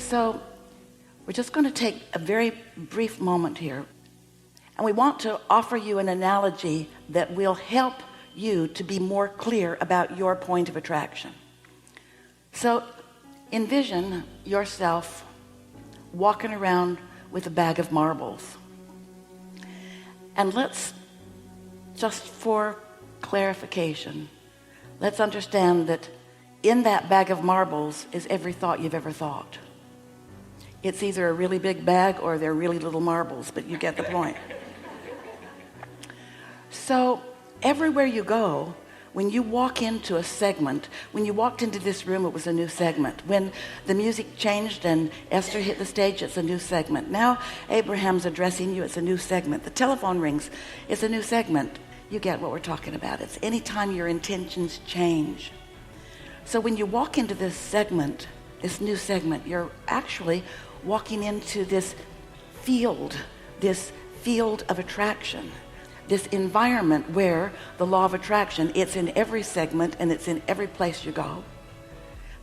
So we're just going to take a very brief moment here, and we want to offer you an analogy that will help you to be more clear about your point of attraction. So envision yourself walking around with a bag of marbles. And let's, just for clarification, let's understand that in that bag of marbles is every thought you've ever thought. It's either a really big bag or they're really little marbles, but you get the point. So everywhere you go, when you walk into a segment, when you walked into this room, it was a new segment. When the music changed and Esther hit the stage, it's a new segment. Now Abraham's addressing you, it's a new segment. The telephone rings, it's a new segment. You get what we're talking about. It's anytime your intentions change. So when you walk into this segment, this new segment, you're actually walking into this field of attraction. This environment where the law of attraction, it's in every segment and it's in every place you go.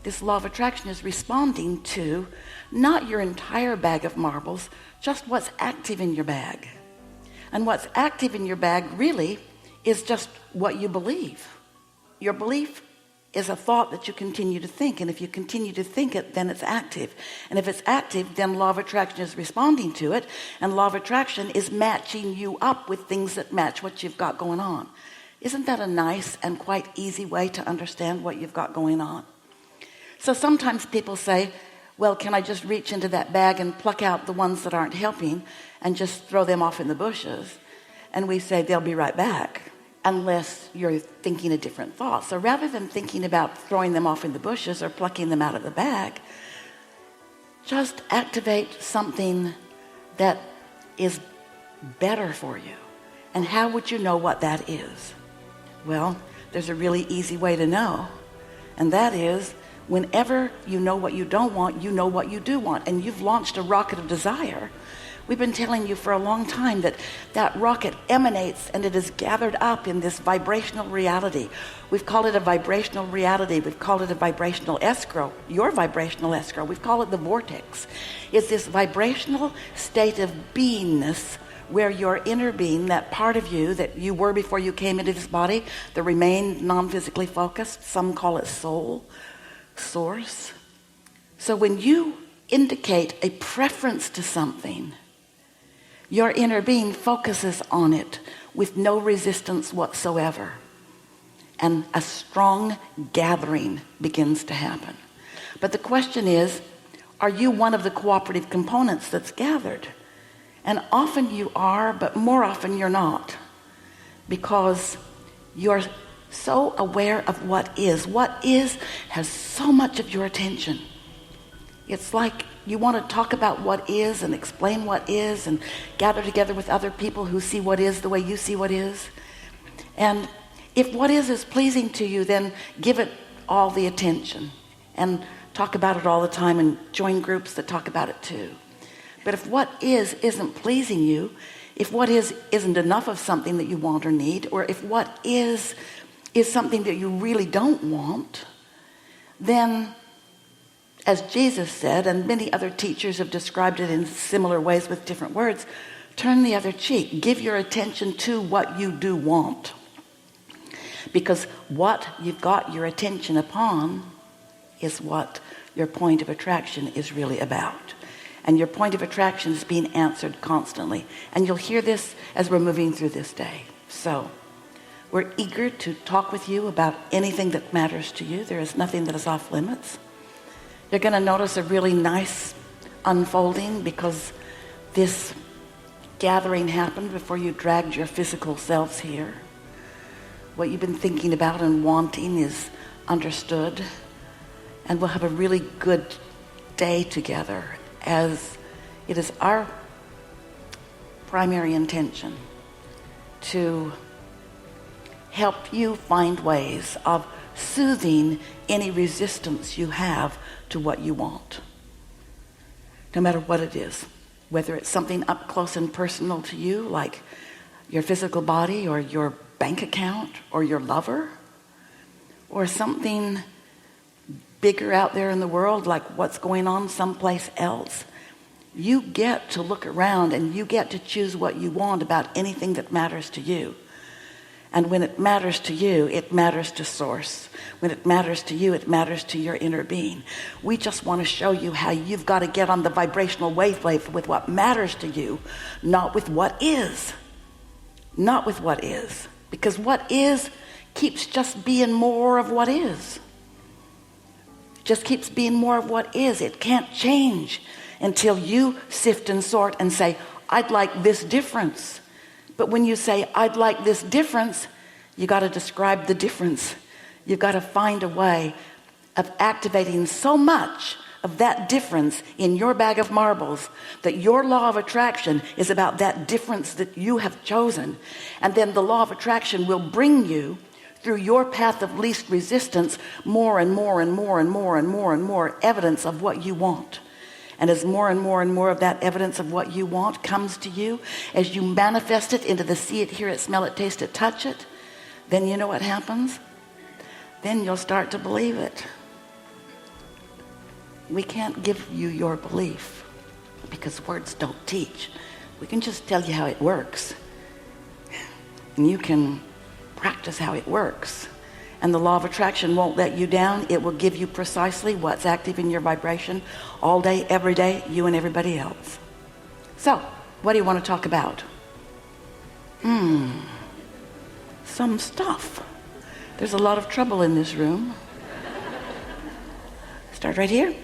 This law of attraction is responding to not your entire bag of marbles, just what's active in your bag. And what's active in your bag really is just what you believe. Your belief is a thought that you continue to think, and if you continue to think it, then it's active. And if it's active, then law of attraction is responding to it, and law of attraction is matching you up with things that match what you've got going on. Isn't that a nice and quite easy way to understand what you've got going on? So sometimes people say, well, can I just reach into that bag and pluck out the ones that aren't helping and just throw them off in the bushes? And we say they'll be right back, unless you're thinking a different thought. So rather than thinking about throwing them off in the bushes or plucking them out of the bag, just activate something that is better for you. And how would you know what that is? Well, there's a really easy way to know. And that is, whenever you know what you don't want, you know what you do want. And you've launched a rocket of desire. We've been telling you for a long time that that rocket emanates and it is gathered up in this vibrational reality. We've called it a vibrational reality. We've called it a vibrational escrow, your vibrational escrow. We've called it the vortex. It's this vibrational state of beingness where your inner being, that part of you that you were before you came into this body, that remained non-physically focused, some call it soul, source. So when you indicate a preference to something, your inner being focuses on it with no resistance whatsoever. And a strong gathering begins to happen. But the question is, are you one of the cooperative components that's gathered? And often you are, but more often you're not. Because you're so aware of what is. What is has so much of your attention. It's like you want to talk about what is and explain what is and gather together with other people who see what is the way you see what is. And if what is pleasing to you, then give it all the attention and talk about it all the time and join groups that talk about it too. But if what isn't pleasing you, if what isn't enough of something that you want or need, or if what is something that you really don't want, then, as Jesus said, and many other teachers have described it in similar ways with different words, turn the other cheek. Give your attention to what you do want. Because what you've got your attention upon is what your point of attraction is really about. And your point of attraction is being answered constantly. And you'll hear this as we're moving through this day. So we're eager to talk with you about anything that matters to you. There is nothing that is off limits. You're going to notice a really nice unfolding because this gathering happened before you dragged your physical selves here. What you've been thinking about and wanting is understood. And we'll have a really good day together, as it is our primary intention to help you find ways of soothing any resistance you have to what you want, no matter what it is, whether it's something up close and personal to you, like your physical body or your bank account or your lover, or something bigger out there in the world, like what's going on someplace else. You get to look around and you get to choose what you want about anything that matters to you. And when it matters to you, it matters to source. When it matters to you, it matters to your inner being. We just want to show you how you've got to get on the vibrational wavelength with what matters to you, not with what is. Not with what is. Because what is keeps just being more of what is. Just keeps being more of what is. It can't change until you sift and sort and say, I'd like this difference. But when you say, I'd like this difference, you got to describe the difference. You've got to find a way of activating so much of that difference in your bag of marbles that your law of attraction is about that difference that you have chosen. And then the law of attraction will bring you through your path of least resistance more and more and more and more and more and more evidence of what you want. And as more and more and more of that evidence of what you want comes to you, as you manifest it into the see it, hear it, smell it, taste it, touch it, then you know what happens? Then you'll start to believe it. We can't give you your belief because words don't teach. We can just tell you how it works. And you can practice how it works. And the law of attraction won't let you down. It will give you precisely what's active in your vibration all day, every day, you and everybody else. So, what do you want to talk about? Some stuff. There's a lot of trouble in this room. Start right here.